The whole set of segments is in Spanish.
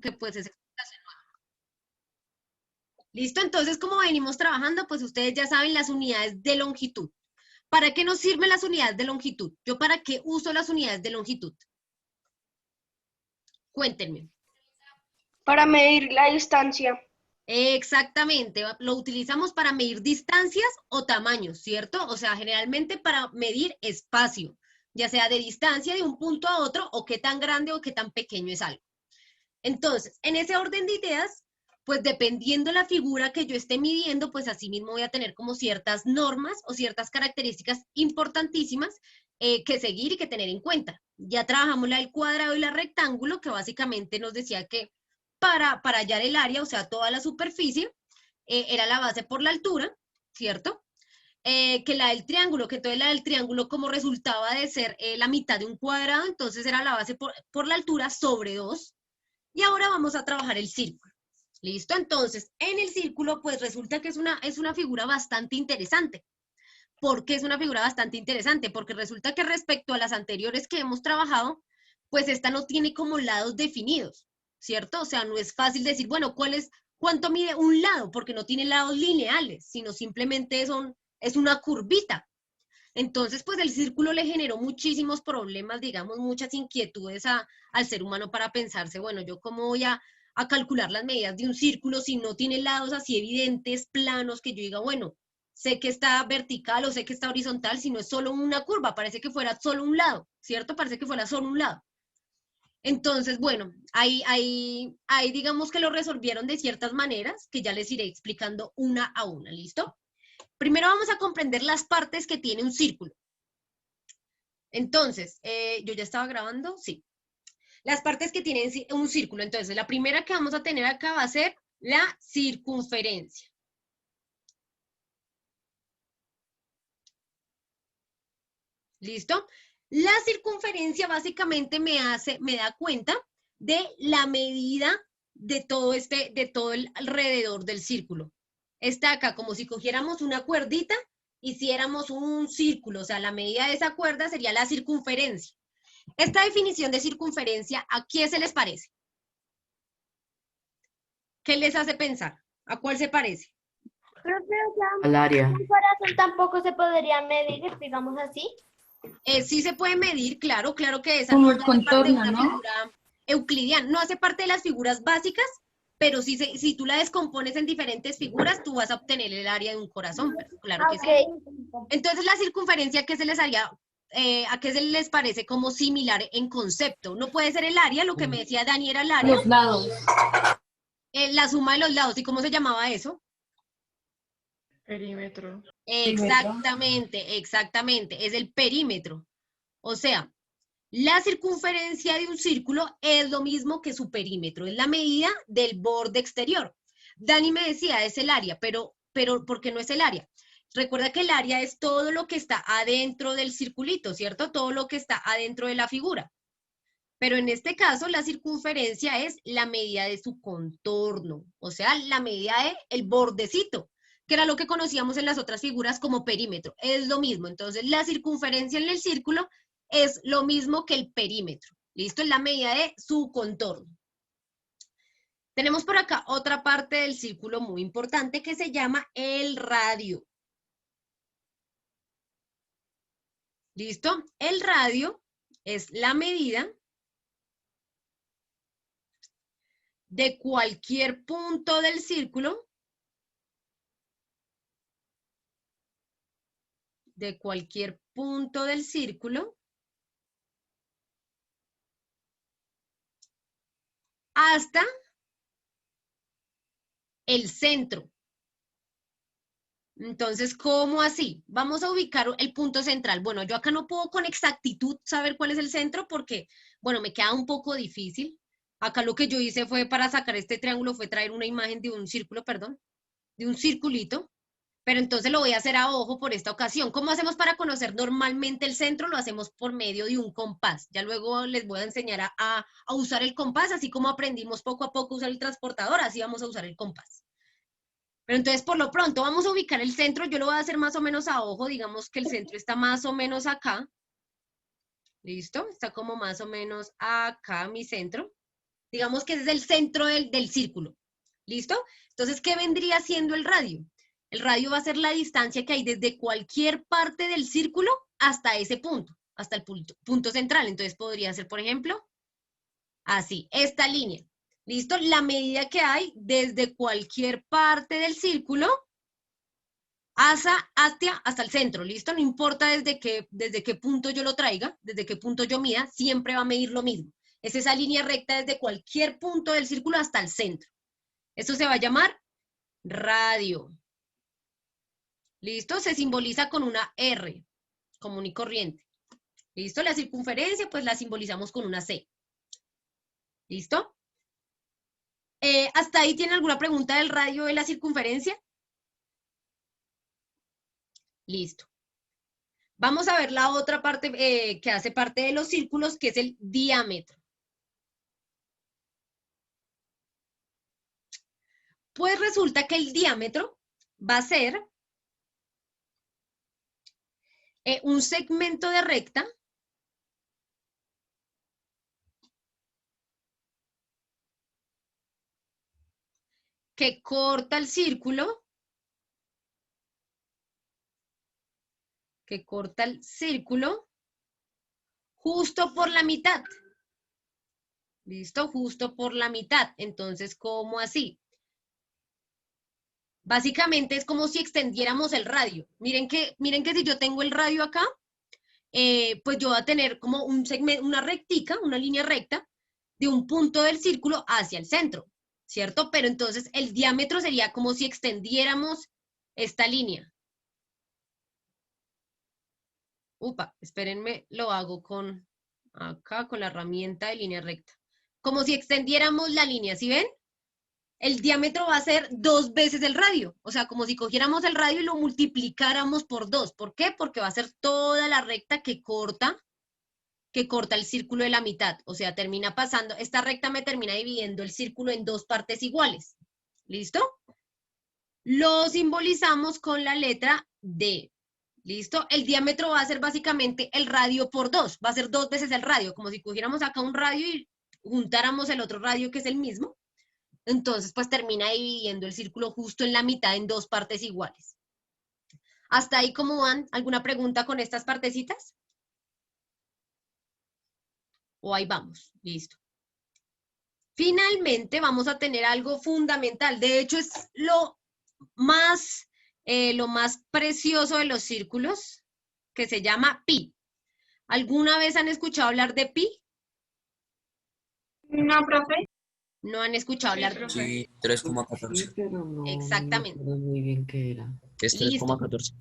que pues es explicación nueva. ¿Listo? Entonces, como venimos trabajando, pues ustedes ya saben las unidades de longitud. ¿Para qué nos sirven las unidades de longitud? ¿Yo para qué uso las unidades de longitud? Cuéntenme. Para medir la distancia. Exactamente, lo utilizamos para medir distancias o tamaños, ¿cierto? O sea, generalmente para medir espacio, ya sea de distancia de un punto a otro o qué tan grande o qué tan pequeño es algo. Entonces, en ese orden de ideas, pues dependiendo la figura que yo esté midiendo, pues así mismo voy a tener como ciertas normas o ciertas características importantísimas que seguir y que tener en cuenta. Ya trabajamos la del cuadrado y la rectángulo, que básicamente nos decía que para hallar el área, o sea, toda la superficie, era la base por la altura, ¿cierto? Que la del triángulo, que entonces la del triángulo como resultaba de ser la mitad de un cuadrado, entonces era la base por la altura sobre 2. Y ahora vamos a trabajar el círculo. ¿Listo? Entonces, en el círculo, pues resulta que es una figura bastante interesante. ¿Por qué es una figura bastante interesante? Porque resulta que respecto a las anteriores que hemos trabajado, pues esta no tiene como lados definidos, ¿cierto? O sea, no es fácil decir, bueno, cuánto mide un lado? Porque no tiene lados lineales, sino simplemente es una curvita. Entonces, pues el círculo le generó muchísimos problemas, digamos, muchas inquietudes al ser humano para pensarse, bueno, yo cómo voy a calcular las medidas de un círculo si no tiene lados así evidentes, planos, que yo diga, bueno, sé que está vertical o sé que está horizontal, si no es solo una curva, parece que fuera solo un lado, ¿cierto? Parece que fuera solo un lado. Entonces, bueno, ahí digamos que lo resolvieron de ciertas maneras, que ya les iré explicando una a una, ¿listo? Primero vamos a comprender las partes que tiene un círculo. Entonces, ¿yo ya estaba grabando? Sí. Las partes que tienen un círculo. Entonces, la primera que vamos a tener acá va a ser la circunferencia. ¿Listo? La circunferencia básicamente me da cuenta de la medida de todo el alrededor del círculo. Está acá como si cogiéramos una cuerdita, hiciéramos un círculo, o sea, la medida de esa cuerda sería la circunferencia. Esta definición de circunferencia, ¿a qué se les parece? ¿Qué les hace pensar? ¿A cuál se parece? Creo que, o Al sea, área. un corazón tampoco se podría medir, digamos así. Sí se puede medir, claro, claro que esa no Como el hace parte de contorno, una ¿no? figura euclidiana, no hace parte de las figuras básicas, pero si tú la descompones en diferentes figuras, tú vas a obtener el área de un corazón, pero claro Ah, que ok. sí. Entonces la circunferencia, ¿qué se les haría? ¿A qué se les parece como similar en concepto? No puede ser el área, lo que me decía Dani era el área, Los lados. la suma de los lados, ¿y cómo se llamaba eso? Perímetro. Perímetro. Exactamente, exactamente, es el perímetro. O sea, la circunferencia de un círculo es lo mismo que su perímetro, es la medida del borde exterior. Dani me decía, es el área, pero ¿por qué no es el área? Recuerda que el área es todo lo que está adentro del circulito, ¿cierto? Todo lo que está adentro de la figura. Pero en este caso, la circunferencia es la medida de su contorno, o sea, la medida del bordecito, que era lo que conocíamos en las otras figuras como perímetro. Es lo mismo. Entonces, la circunferencia en el círculo es lo mismo que el perímetro. ¿Listo? Es la medida de su contorno. Tenemos por acá otra parte del círculo muy importante que se llama el radio. ¿Listo? El radio es la medida de cualquier punto del círculo, hasta el centro. Entonces, ¿cómo así? Vamos a ubicar el punto central. Bueno, yo acá no puedo con exactitud saber cuál es el centro porque, bueno, me queda un poco difícil. Acá lo que yo hice fue para sacar este triángulo, fue traer una imagen de un círculo, perdón, de un circulito, pero entonces lo voy a hacer a ojo por esta ocasión. ¿Cómo hacemos para conocer normalmente el centro? Lo hacemos por medio de un compás. Ya luego les voy a enseñar a usar el compás, así como aprendimos poco a poco a usar el transportador, así vamos a usar el compás. Pero entonces, por lo pronto, vamos a ubicar el centro. Yo lo voy a hacer más o menos a ojo. Digamos que el centro está más o menos acá. ¿Listo? Está como más o menos acá mi centro. Digamos que ese es el centro del círculo. ¿Listo? Entonces, ¿qué vendría siendo el radio? El radio va a ser la distancia que hay desde cualquier parte del círculo hasta ese punto, hasta el punto central. Entonces, podría ser, por ejemplo, así, esta línea. ¿Listo? La medida que hay desde cualquier parte del círculo hasta el centro, ¿listo? No importa desde qué punto yo lo traiga, desde qué punto yo mida, siempre va a medir lo mismo. Es esa línea recta desde cualquier punto del círculo hasta el centro. Esto se va a llamar radio. ¿Listo? Se simboliza con una R, común y corriente. ¿Listo? La circunferencia, pues la simbolizamos con una C. ¿Listo? ¿Hasta ahí tiene alguna pregunta del radio de la circunferencia? Listo. Vamos a ver la otra parte que hace parte de los círculos, que es el diámetro. Pues resulta que el diámetro va a ser un segmento de recta que corta el círculo, justo por la mitad. ¿Listo? Justo por la mitad. Entonces, ¿cómo así? Básicamente es como si extendiéramos el radio. Miren que si yo tengo el radio acá, pues yo voy a tener como un segmento, una rectica, una línea recta, de un punto del círculo hacia el centro, ¿cierto? Pero entonces el diámetro sería como si extendiéramos esta línea. Upa, espérenme, lo hago con acá, con la herramienta de línea recta. Como si extendiéramos la línea, ¿sí ven? El diámetro va a ser 2 veces el radio. O sea, como si cogiéramos el radio y lo multiplicáramos por 2. ¿Por qué? Porque va a ser toda la recta que corta el círculo de la mitad. O sea, termina pasando, esta recta me termina dividiendo el círculo en 2 partes iguales. ¿Listo? Lo simbolizamos con la letra D. ¿Listo? El diámetro va a ser básicamente el radio por 2. Va a ser 2 veces el radio. Como si cogiéramos acá un radio y juntáramos el otro radio que es el mismo. Entonces, pues termina dividiendo el círculo justo en la mitad en 2 partes iguales. ¿Hasta ahí cómo van? ¿Alguna pregunta con estas partecitas? O ahí vamos, listo. Finalmente vamos a tener algo fundamental. De hecho, es lo más precioso de los círculos, que se llama pi. ¿Alguna vez han escuchado hablar de pi? No, profe. ¿No han escuchado hablar de pi? Sí, 3,14. Sí, pero no, Exactamente. no me acuerdo muy bien qué era. Es 3,14.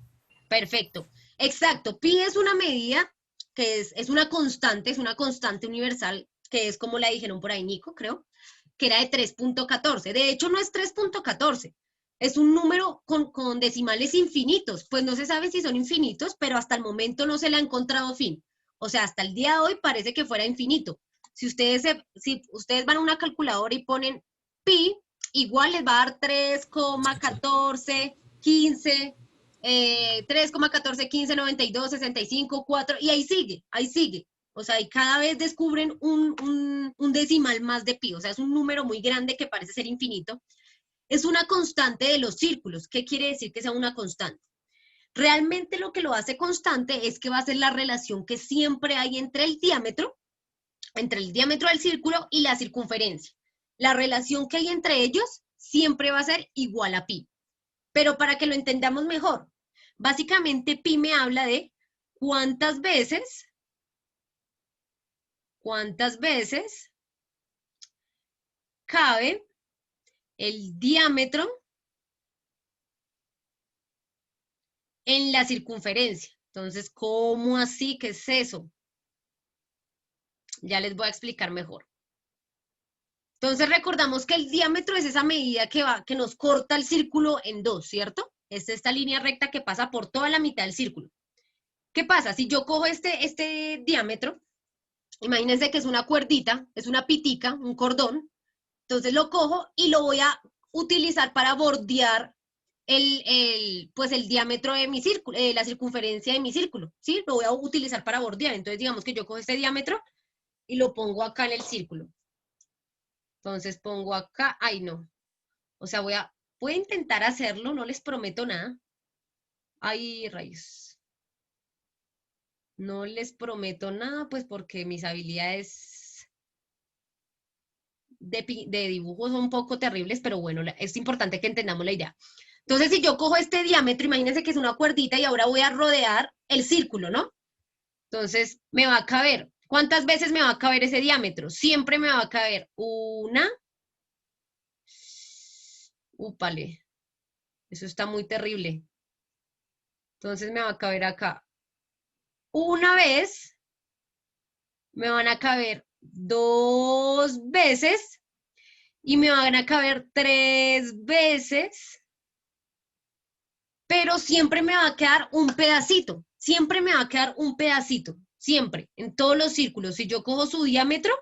Perfecto. Exacto. Pi es una medida que es una constante universal, que es como la dijeron por ahí, Nico, creo, que era de 3.14. De hecho, no es 3.14. Es un número con decimales infinitos. Pues no se sabe si son infinitos, pero hasta el momento no se le ha encontrado fin. O sea, hasta el día de hoy parece que fuera infinito. Si ustedes van a una calculadora y ponen pi, igual les va a dar 3,14, 15, 3,14, 15, 92, 65, 4, y ahí sigue. O sea, y cada vez descubren un decimal más de pi. O sea, es un número muy grande que parece ser infinito. Es una constante de los círculos. ¿Qué quiere decir que sea una constante? Realmente lo que lo hace constante es que va a ser la relación que siempre hay entre el diámetro del círculo y la circunferencia. La relación que hay entre ellos siempre va a ser igual a pi. Pero para que lo entendamos mejor, básicamente pi me habla de cuántas veces cabe el diámetro en la circunferencia. Entonces, ¿cómo así? ¿Qué es eso? Ya les voy a explicar mejor. Entonces, recordamos que el diámetro es esa medida que nos corta el círculo en 2, ¿cierto? Es esta línea recta que pasa por toda la mitad del círculo. ¿Qué pasa? Si yo cojo este diámetro, imagínense que es una cuerdita, es una pitica, un cordón. Entonces lo cojo y lo voy a utilizar para bordear pues el diámetro de mi círculo, la circunferencia de mi círculo, ¿sí? Lo voy a utilizar para bordear. Entonces digamos que yo cojo este diámetro y lo pongo acá en el círculo. Entonces pongo acá, ay no, o sea, voy a intentar hacerlo, no les prometo nada. Ay, rayos. No les prometo nada, pues porque mis habilidades de dibujo son un poco terribles, pero bueno, es importante que entendamos la idea. Entonces, si yo cojo este diámetro, imagínense que es una cuerdita y ahora voy a rodear el círculo, ¿no? Entonces, me va a caber. ¿Cuántas veces me va a caber ese diámetro? Siempre me va a caber una. Úpale. Eso está muy terrible. Entonces, me va a caber acá. Una vez, me van a caber 2 veces y me van a caber 3 veces, pero siempre me va a quedar un pedacito, siempre me va a quedar un pedacito, siempre, en todos los círculos. Si yo cojo su diámetro,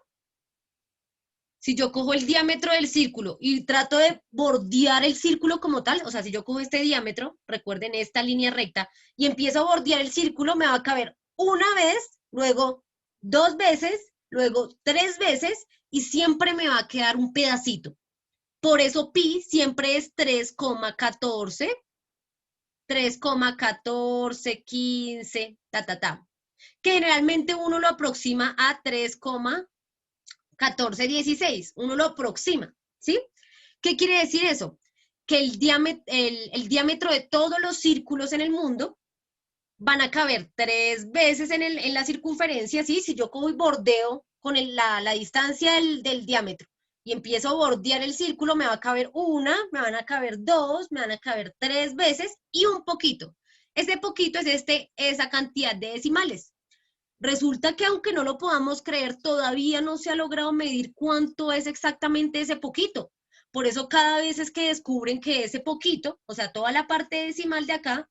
si yo cojo el diámetro del círculo y trato de bordear el círculo como tal, o sea, si yo cojo este diámetro, recuerden esta línea recta, y empiezo a bordear el círculo, me va a caber una vez, luego 2 veces, luego 3 veces, y siempre me va a quedar un pedacito. Por eso pi siempre es 3,14, 3,1415, que generalmente uno lo aproxima a 3,1416, uno lo aproxima, ¿sí? ¿Qué quiere decir eso? Que el diámetro de todos los círculos en el mundo van a caber 3 veces en la circunferencia, ¿sí? Si yo cojo y bordeo con la distancia del diámetro y empiezo a bordear el círculo, me va a caber una, me van a caber 2, me van a caber 3 veces y un poquito. Ese poquito es esa cantidad de decimales. Resulta que aunque no lo podamos creer, todavía no se ha logrado medir cuánto es exactamente ese poquito. Por eso cada vez es que descubren que ese poquito, o sea, toda la parte decimal de acá,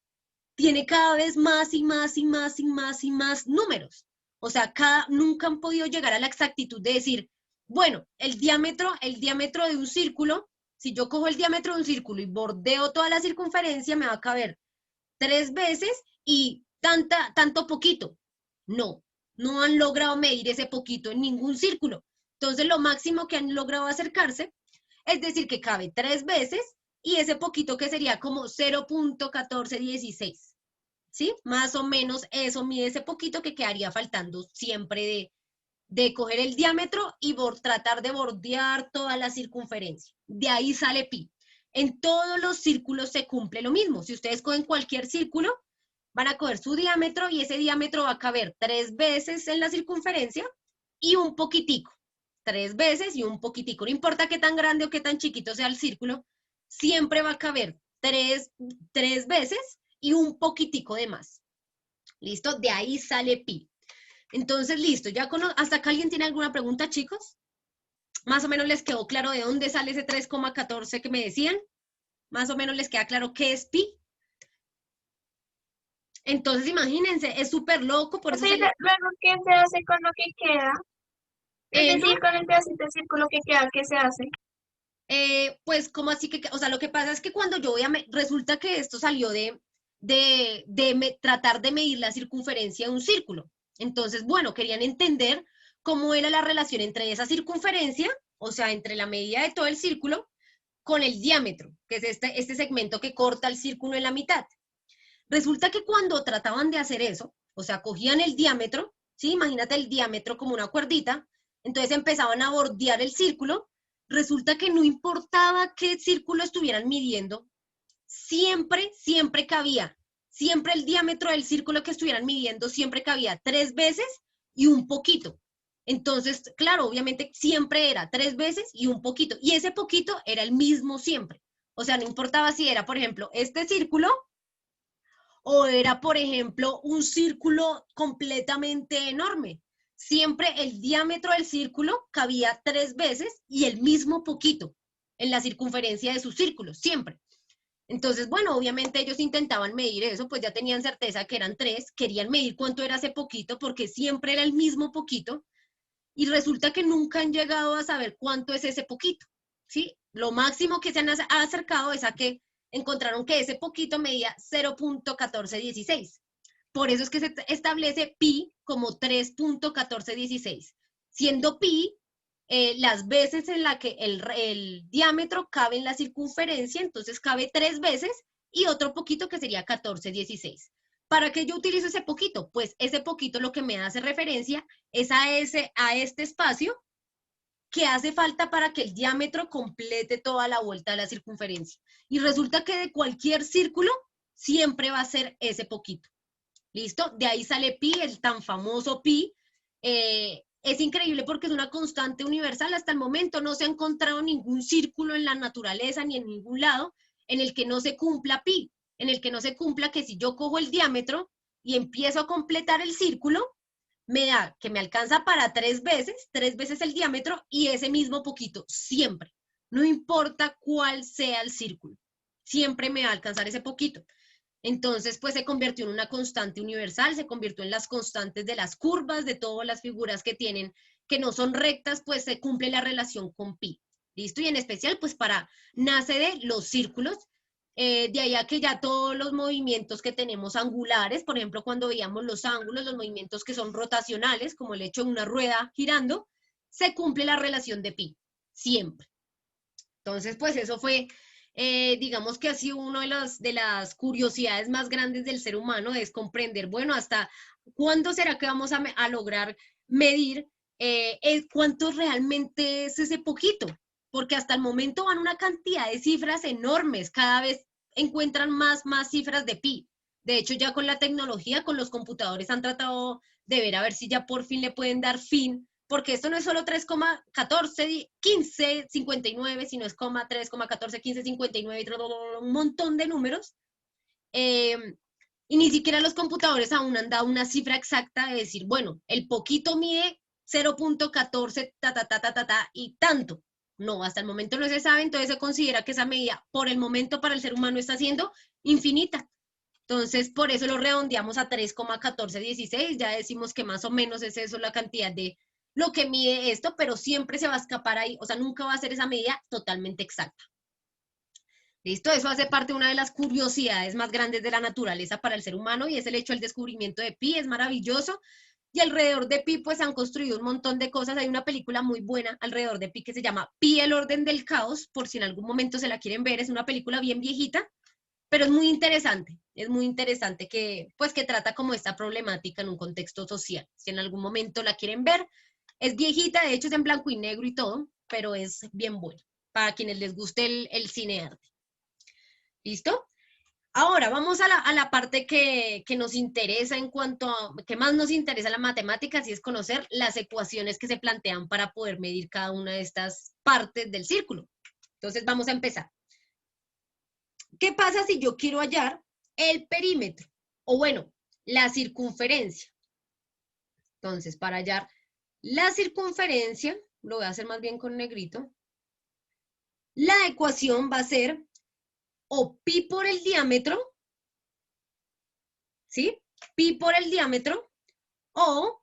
tiene cada vez más y más y más y más y más números. O sea, nunca han podido llegar a la exactitud de decir, bueno, el diámetro de un círculo, si yo cojo el diámetro de un círculo y bordeo toda la circunferencia, me va a caber 3 veces y tanto poquito. No, no han logrado medir ese poquito en ningún círculo. Entonces, lo máximo que han logrado acercarse es decir que cabe 3 veces y ese poquito que sería como 0,1416. ¿Sí? Más o menos eso mide ese poquito que quedaría faltando siempre de coger el diámetro y tratar de bordear toda la circunferencia. De ahí sale pi. En todos los círculos se cumple lo mismo. Si ustedes cogen cualquier círculo, van a coger su diámetro y ese diámetro va a caber 3 veces en la circunferencia y un poquitico. 3 veces y un poquitico. No importa qué tan grande o qué tan chiquito sea el círculo, siempre va a caber 3 veces y un poquitico de más. ¿Listo? De ahí sale pi. Entonces, listo. ¿Hasta acá alguien tiene alguna pregunta, chicos? ¿Más o menos les quedó claro de dónde sale ese 3,14 que me decían? ¿Más o menos les queda claro qué es pi? Entonces, imagínense, es súper loco, por eso... Luego, ¿qué se hace con lo que queda? Es decir, no, con el pedacito de círculo que queda, ¿qué se hace? pues, ¿cómo así que? O sea, lo que pasa es que cuando yo voy resulta que esto salió tratar de medir la circunferencia de un círculo. Entonces, bueno, querían entender cómo era la relación entre esa circunferencia, o sea, entre la medida de todo el círculo, con el diámetro, que es este segmento que corta el círculo en la mitad. Resulta que cuando trataban de hacer eso, o sea, cogían el diámetro, ¿sí? Imagínate el diámetro como una cuerdita, entonces empezaban a bordear el círculo, resulta que no importaba qué círculo estuvieran midiendo, siempre cabía, siempre el diámetro del círculo que estuvieran midiendo, siempre cabía 3 veces y un poquito. Entonces, claro, obviamente siempre era 3 veces y un poquito, y ese poquito era el mismo siempre. O sea, no importaba si era, por ejemplo, este círculo, o era, por ejemplo, un círculo completamente enorme. Siempre el diámetro del círculo cabía 3 veces y el mismo poquito en la circunferencia de su círculo, siempre. Entonces, bueno, obviamente ellos intentaban medir eso, pues ya tenían certeza que eran 3, querían medir cuánto era ese poquito, porque siempre era el mismo poquito, y resulta que nunca han llegado a saber cuánto es ese poquito, ¿sí? Lo máximo que se han acercado es a que encontraron que ese poquito medía 0,1416. Por eso es que se establece pi como 3,1416, siendo pi las veces en la que el diámetro cabe en la circunferencia, entonces cabe 3 veces, y otro poquito que sería 14/16. ¿Para qué yo utilizo ese poquito? Pues ese poquito lo que me hace referencia es a este espacio que hace falta para que el diámetro complete toda la vuelta de la circunferencia. Y resulta que de cualquier círculo siempre va a ser ese poquito. ¿Listo? De ahí sale pi, el tan famoso pi. Es increíble porque es una constante universal. Hasta el momento no se ha encontrado ningún círculo en la naturaleza ni en ningún lado en el que no se cumpla pi, en el que no se cumpla que si yo cojo el diámetro y empiezo a completar el círculo, me da que me alcanza para 3 veces el diámetro y ese mismo poquito, siempre. No importa cuál sea el círculo, siempre me va a alcanzar ese poquito. Entonces, pues se convirtió en una constante universal, se convirtió en las constantes de las curvas, de todas las figuras que tienen, que no son rectas, pues se cumple la relación con pi. ¿Listo? Y en especial, pues nace de los círculos, de ahí a que ya todos los movimientos que tenemos angulares, por ejemplo, cuando veíamos los ángulos, los movimientos que son rotacionales, como el hecho de una rueda girando, se cumple la relación de pi, siempre. Entonces, pues eso fue, digamos que ha sido una de las curiosidades más grandes del ser humano, es comprender, bueno, hasta cuándo será que vamos a lograr medir cuánto realmente es ese poquito, porque hasta el momento van una cantidad de cifras enormes, cada vez encuentran más cifras de pi. De hecho, ya con la tecnología, con los computadores han tratado de ver a ver si ya por fin le pueden dar fin, porque esto no es solo 3,141559, sino es 3,141559, un montón de números. Y ni siquiera los computadores aún han dado una cifra exacta de decir, bueno, el poquito mide 0.14 y tanto. No, hasta el momento no se sabe, entonces se considera que esa medida por el momento para el ser humano está siendo infinita. Entonces, por eso lo redondeamos a 3,1416, ya decimos que más o menos es eso la cantidad de lo que mide esto, pero siempre se va a escapar ahí, o sea, nunca va a ser esa medida totalmente exacta. ¿Listo? Eso hace parte de una de las curiosidades más grandes de la naturaleza para el ser humano y es el hecho del descubrimiento de pi, es maravilloso. Y alrededor de pi, pues han construido un montón de cosas. Hay una película muy buena alrededor de pi que se llama Pi, el orden del caos, por si en algún momento se la quieren ver. Es una película bien viejita, pero es muy interesante que, pues, que trata como esta problemática en un contexto social. Si en algún momento la quieren ver, es viejita, de hecho es en blanco y negro y todo, pero es bien buena, para quienes les guste el cine arte. ¿Listo? Ahora vamos a la parte que nos interesa en cuanto a, que más nos interesa la matemática, y es conocer las ecuaciones que se plantean para poder medir cada una de estas partes del círculo. Entonces vamos a empezar. ¿Qué pasa si yo quiero hallar el perímetro? O bueno, la circunferencia. Entonces, para hallar la circunferencia, lo voy a hacer más bien con negrito, la ecuación va a ser o pi por el diámetro, ¿sí? Pi por el diámetro, o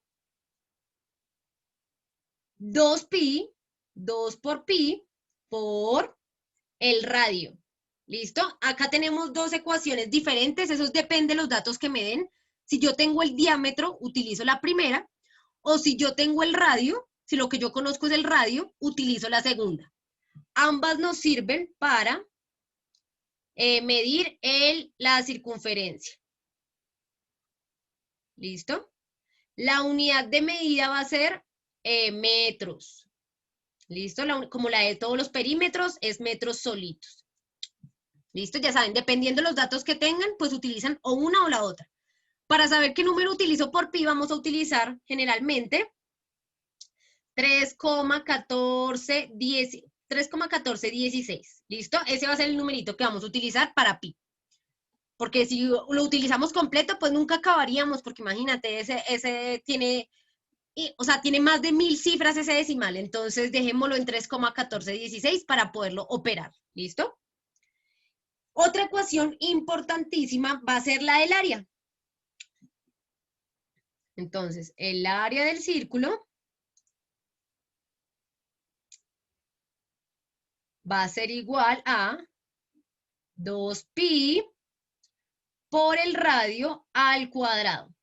2pi, 2 por pi, por el radio. ¿Listo? Acá tenemos dos ecuaciones diferentes, eso depende de los datos que me den. Si yo tengo el diámetro, utilizo la primera, o si yo tengo el radio, si lo que yo conozco es el radio, utilizo la segunda. Ambas nos sirven para medir la circunferencia. ¿Listo? La unidad de medida va a ser metros. ¿Listo? Como la de todos los perímetros, es metros solitos. ¿Listo? Ya saben, dependiendo de los datos que tengan, pues utilizan o una o la otra. Para saber qué número utilizo por pi, vamos a utilizar generalmente 3,1416. ¿Listo? Ese va a ser el numerito que vamos a utilizar para pi. Porque si lo utilizamos completo, pues nunca acabaríamos, porque imagínate, ese tiene, o sea, tiene más de 1000 cifras ese decimal. Entonces, dejémoslo en 3,1416 para poderlo operar. ¿Listo? Otra ecuación importantísima va a ser la del área. Entonces, el área del círculo va a ser igual a 2pi por el radio al cuadrado.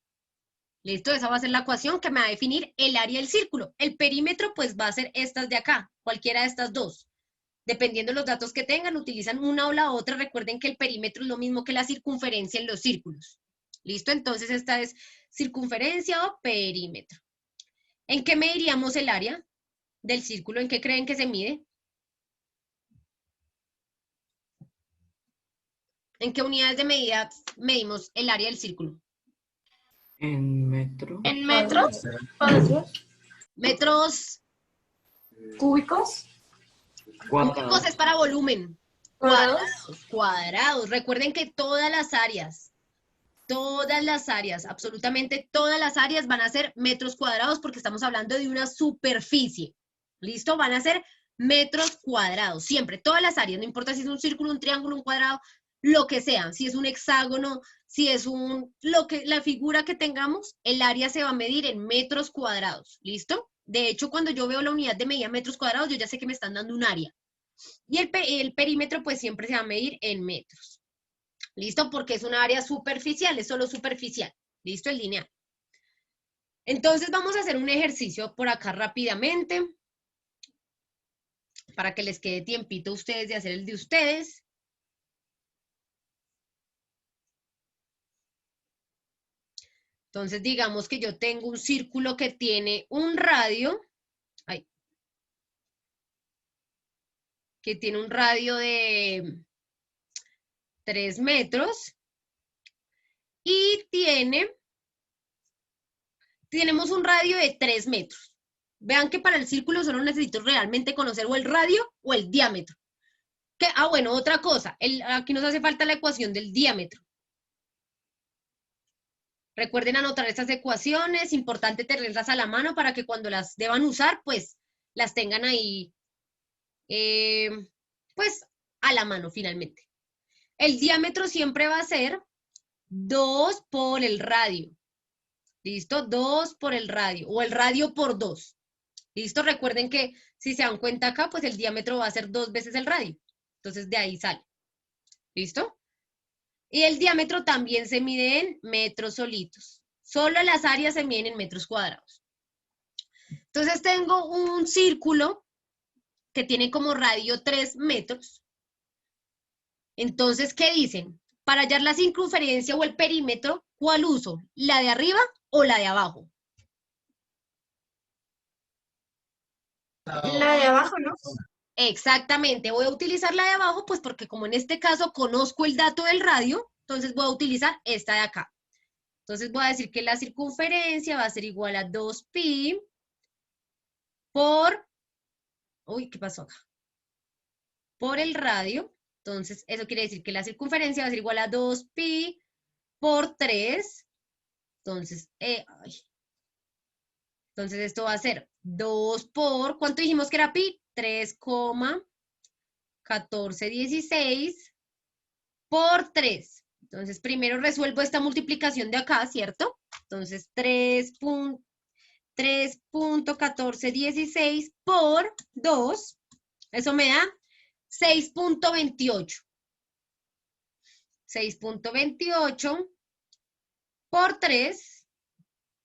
¿Listo? Esa va a ser la ecuación que me va a definir el área del círculo. El perímetro, pues, va a ser estas de acá, cualquiera de estas dos. Dependiendo de los datos que tengan, utilizan una o la otra. Recuerden que el perímetro es lo mismo que la circunferencia en los círculos. ¿Listo? Entonces, esta es circunferencia o perímetro. ¿En qué mediríamos el área del círculo? ¿En qué creen que se mide? ¿En qué unidades de medida medimos el área del círculo? En metro. ¿En metros? Metros ¿Cúbicos? cúbicos es para volumen. Cuadrados. Recuerden que todas las áreas, absolutamente todas las áreas van a ser metros cuadrados porque estamos hablando de una superficie. ¿Listo? Van a ser metros cuadrados, siempre, todas las áreas, no importa si es un círculo, un triángulo, un cuadrado, lo que sea, si es un hexágono, si es la figura que tengamos, el área se va a medir en metros cuadrados, ¿listo? De hecho, cuando yo veo la unidad de medida en metros cuadrados, yo ya sé que me están dando un área. Y el perímetro, pues siempre se va a medir en metros. ¿Listo? Porque es una área superficial, es solo superficial. ¿Listo? El lineal. Entonces vamos a hacer un ejercicio por acá rápidamente, para que les quede tiempito a ustedes de hacer el de ustedes. Entonces, digamos que yo tengo un círculo que tiene un radio, que tiene un radio de 3 metros y tenemos un radio de 3 metros. Vean que para el círculo solo necesito realmente conocer o el radio o el diámetro. Bueno, otra cosa, aquí nos hace falta la ecuación del diámetro. Recuerden anotar estas ecuaciones, importante tenerlas a la mano para que cuando las deban usar, pues las tengan ahí, pues a la mano finalmente. El diámetro siempre va a ser 2 por el radio. ¿Listo? 2 por el radio, o el radio por 2. ¿Listo? Recuerden que si se dan cuenta acá, pues el diámetro va a ser 2 veces el radio. Entonces de ahí sale. ¿Listo? Y el diámetro también se mide en metros solitos. Solo las áreas se miden en metros cuadrados. Entonces tengo un círculo que tiene como radio 3 metros. Entonces, ¿qué dicen? Para hallar la circunferencia o el perímetro, ¿cuál uso? ¿La de arriba o la de abajo? La de abajo, ¿no? Exactamente, voy a utilizar la de abajo, pues porque como en este caso conozco el dato del radio, entonces voy a utilizar esta de acá. Entonces voy a decir que la circunferencia va a ser igual a 2pi por, ¿qué pasó acá? Por el radio. Entonces eso quiere decir que la circunferencia va a ser igual a 2pi por 3. Entonces, entonces esto va a ser 2 por, ¿cuánto dijimos que era pi? 3,1416 por 3. Entonces, primero resuelvo esta multiplicación de acá, ¿cierto? Entonces, 3.1416 por 2, eso me da 6.28. 6.28 por 3,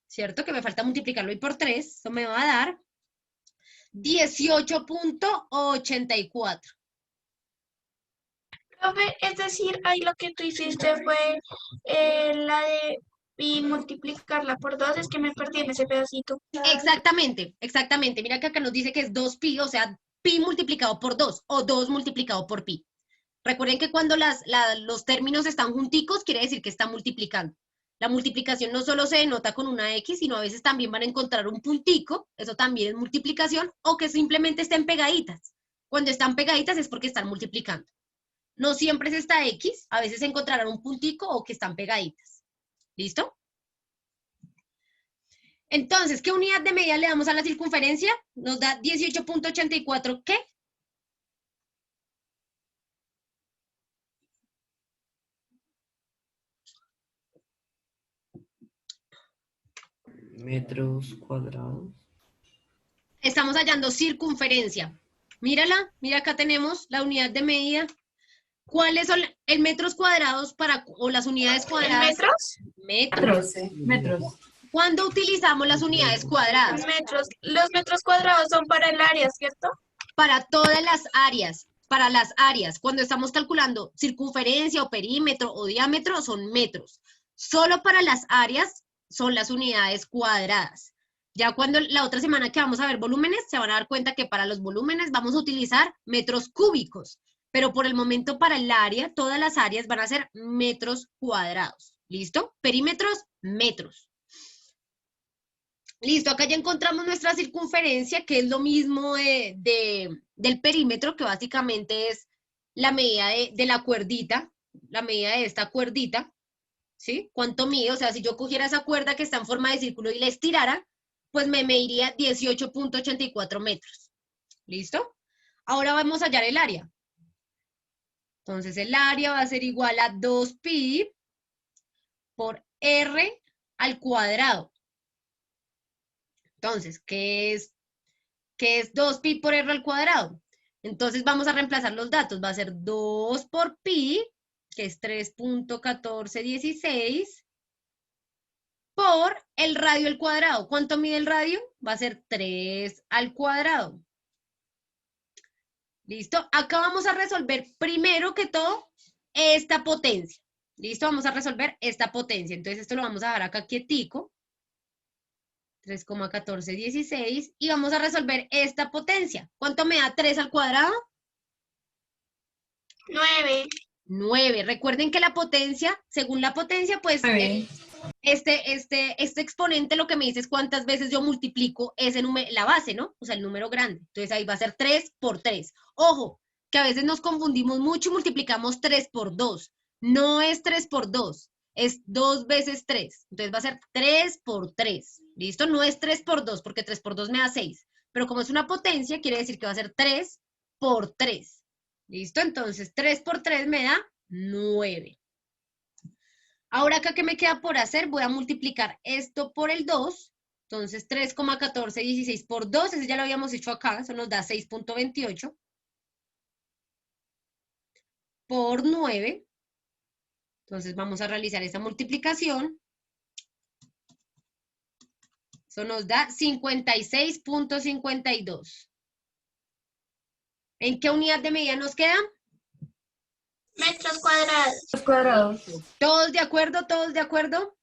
¿cierto? Que me falta multiplicarlo y por 3, eso me va a dar 18.84. Profe, es decir, ahí lo que tú hiciste fue la de pi multiplicarla por 2, es que me perdí en ese pedacito. Exactamente, exactamente. Mira que acá nos dice que es 2pi, o sea, pi multiplicado por 2 o 2 multiplicado por pi. Recuerden que cuando los términos están junticos, quiere decir que está multiplicando. La multiplicación no solo se denota con una X, sino a veces también van a encontrar un puntico, eso también es multiplicación, o que simplemente estén pegaditas. Cuando están pegaditas es porque están multiplicando. No siempre es esta X, a veces encontrarán un puntico o que están pegaditas. ¿Listo? Entonces, ¿qué unidad de medida le damos a la circunferencia? Nos da 18.84, ¿qué? Metros cuadrados. Estamos hallando circunferencia. Mírala, mira acá tenemos la unidad de medida. ¿Cuáles son en metros cuadrados o las unidades cuadradas? ¿Metros? Metros. Metros. ¿Cuándo utilizamos las unidades cuadradas? Los metros cuadrados son para el área, ¿cierto? Para todas las áreas, para las áreas. Cuando estamos calculando circunferencia o perímetro o diámetro, son metros. Solo para las áreas son las unidades cuadradas. Ya cuando la otra semana que vamos a ver volúmenes, se van a dar cuenta que para los volúmenes vamos a utilizar metros cúbicos. Pero por el momento para el área, todas las áreas van a ser metros cuadrados. ¿Listo? Perímetros, metros. Listo, acá ya encontramos nuestra circunferencia, que es lo mismo del perímetro, que básicamente es la medida de la cuerdita, la medida de esta cuerdita, ¿sí? ¿Cuánto mide? O sea, si yo cogiera esa cuerda que está en forma de círculo y la estirara, pues me mediría 18.84 metros. ¿Listo? Ahora vamos a hallar el área. Entonces, el área va a ser igual a 2pi por r al cuadrado. Entonces, ¿qué es 2pi por r al cuadrado? Entonces vamos a reemplazar los datos. Va a ser 2 por pi, que es 3.1416, por el radio al cuadrado. ¿Cuánto mide el radio? Va a ser 3 al cuadrado. ¿Listo? Acá vamos a resolver primero que todo esta potencia. ¿Listo? Vamos a resolver esta potencia. Entonces esto lo vamos a dejar acá quietico. 3,1416, y vamos a resolver esta potencia. ¿Cuánto me da 3 al cuadrado? 9. 9. Recuerden que la potencia, según la potencia, pues este exponente lo que me dice es cuántas veces yo multiplico ese número, la base, ¿no? O sea, el número grande. Entonces ahí va a ser 3 por 3. Ojo, que a veces nos confundimos mucho y multiplicamos 3 por 2. No es 3 por 2. Es 2 veces 3. Entonces va a ser 3 por 3. ¿Listo? No es 3 por 2, porque 3 por 2 me da 6. Pero como es una potencia, quiere decir que va a ser 3 por 3. ¿Listo? Entonces 3 por 3 me da 9. Ahora acá, ¿qué me queda por hacer? Voy a multiplicar esto por el 2. Entonces 3,1416 por 2, ese ya lo habíamos hecho acá, eso nos da 6.28. Por 9. Entonces vamos a realizar esa multiplicación. Eso nos da 56.52. ¿En qué unidad de medida nos queda? Metros cuadrados. ¿Todos de acuerdo? ¿Todos de acuerdo?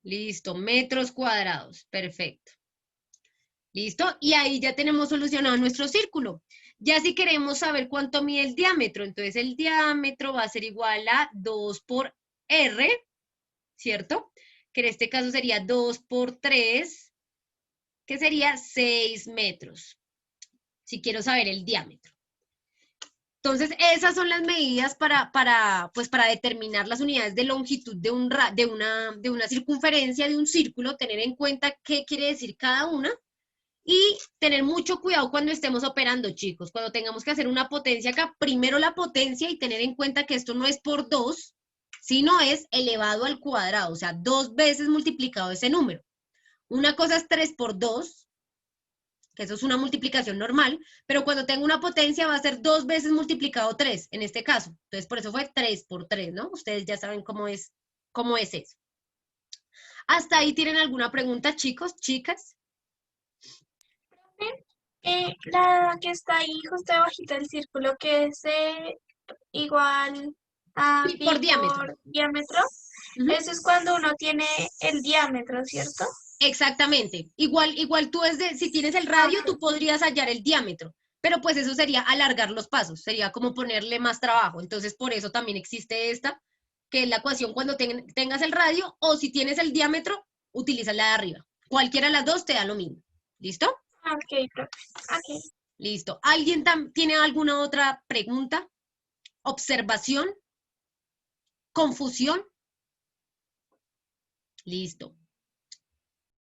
Listo, metros cuadrados. Perfecto. ¿Listo? Y ahí ya tenemos solucionado nuestro círculo. Ya si queremos saber cuánto mide el diámetro, entonces el diámetro va a ser igual a 2 por r, ¿cierto? Que en este caso sería 2 por 3, que sería 6 metros, si quiero saber el diámetro. Entonces, esas son las medidas para determinar las unidades de longitud de una circunferencia de un círculo, tener en cuenta qué quiere decir cada una. Y tener mucho cuidado cuando estemos operando, chicos. Cuando tengamos que hacer una potencia acá, primero la potencia y tener en cuenta que esto no es por 2, sino es elevado al cuadrado, o sea, 2 veces multiplicado ese número. Una cosa es 3 por 2, que eso es una multiplicación normal, pero cuando tengo una potencia va a ser 2 veces multiplicado 3, en este caso. Entonces, por eso fue 3 por 3, ¿no? Ustedes ya saben cómo es eso. ¿Hasta ahí tienen alguna pregunta, chicos, chicas? La que está ahí justo debajito del círculo, que es igual a Pi por diámetro. diámetro. Eso es cuando uno tiene el diámetro, ¿cierto? Exactamente. Igual tú si tienes el radio, tú podrías hallar el diámetro, pero pues eso sería alargar los pasos, sería como ponerle más trabajo. Entonces, por eso también existe esta, que es la ecuación cuando tengas el radio, o si tienes el diámetro, utiliza la de arriba. Cualquiera de las dos te da lo mismo. ¿Listo? Ok, profe. Ok. Listo. ¿Alguien tiene alguna otra pregunta? ¿Observación? ¿Confusión? Listo.